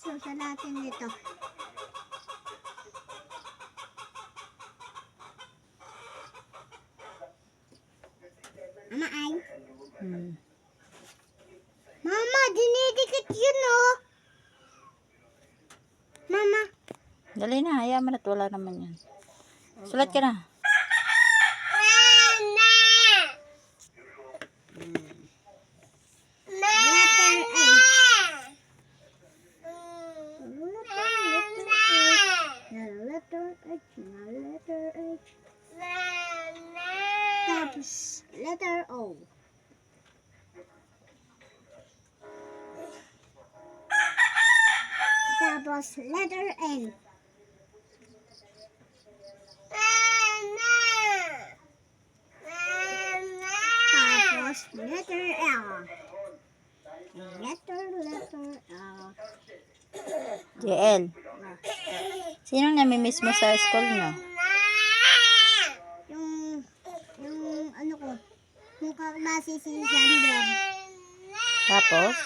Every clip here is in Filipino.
Susulatin nito. Mama ay. Mama, dinidikit yun oh. Mama. Dali na, hayaan mo na. Wala naman yan. Sulat ka na. Letter H. Tapos, letter O. Tapos, letter N. Tapos, letter L. Letter L. JL. Sinong namimiss mo sa school nyo? Yung ano ko, yung kaklase si Sander. Tapos?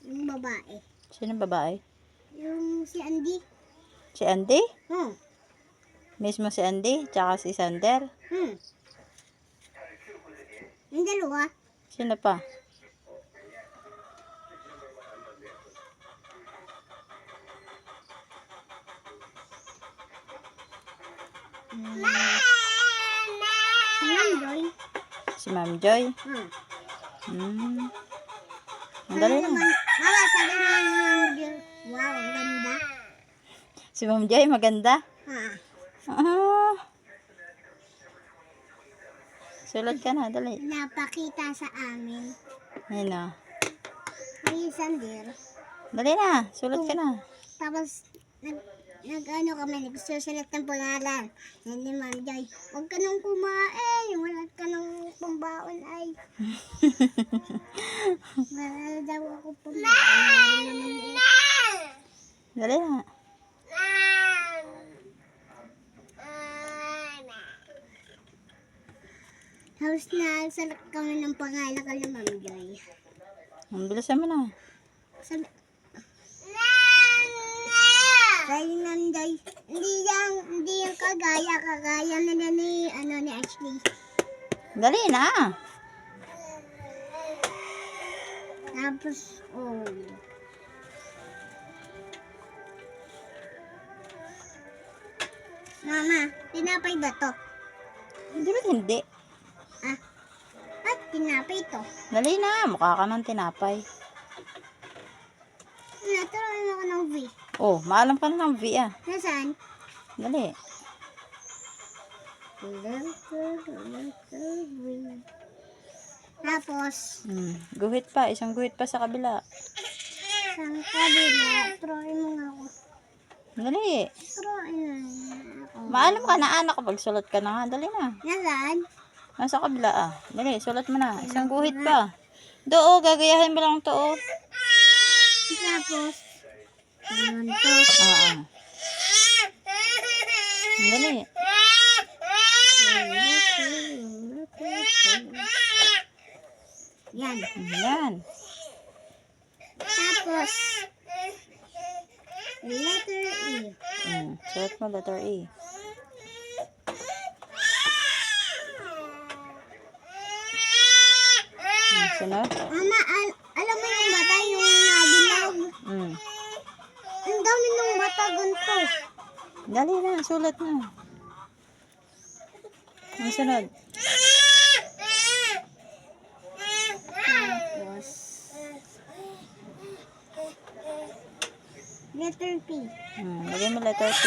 Yung babae. Sinong babae? Yung si Andy. Si Andy? Hmm. Miss mo si Andy? Tsaka si Sander? Yung dalawa. Sino pa? Si Ma'am Joy. Si Ma'am Joy? Ang dali na. Mama, sabi mo yung Ma'am Joy. Wow, ang ganda. Si Ma'am Joy, maganda? Ah. Sulat ka na, dali. Napakita sa amin. Ayun o. Ni Sander. Dali na, sulat ka na. Tapos, nag-ano kami, nagsusulat ng pangalan. Yan ni Ma'am Joy. Huwag ka nang kumain. Wala ka nang pambaon ay. Wala daw ako pambaon. Dali na. Tapos nagsulat kami ng pangalan ko ni Ma'am Joy. Ang bilisan mo na. Sabi, kaya Ma'am Joy, hindi yung kagaya nila ni Ashley. Dali na. Tapos, Mama, tinapay ba to? Hindi ba hindi? At tinapay to. Dali na, mukha ka ng tinapay. Naturoan ako ng V. Oh, maalam ka na ng V ah. Nasaan? Dali. Letter V. Tapos, Guhit pa, isang guhit pa sa kabila. sa kabila, turuin mo nga ako. Dali. Turuin na ako. Maalam ka na anak, pagsulat ka na nga. Dali na. Nasaan? Nasa kabila ah. Dali, sulat mo na. Isang guhit pa. Doo, gagayahin mo lang to oh. Tapos, ano to? Dali. Yan. Yan. Tapos, letter E. Sulat mo letter E. Sunod? Mama, alam mo yung bata yung nabilog? Ang dami ng bata ganito. Dali na, sulat na. Ang sunod? Tapos, letter P. Lagyan mo letter P.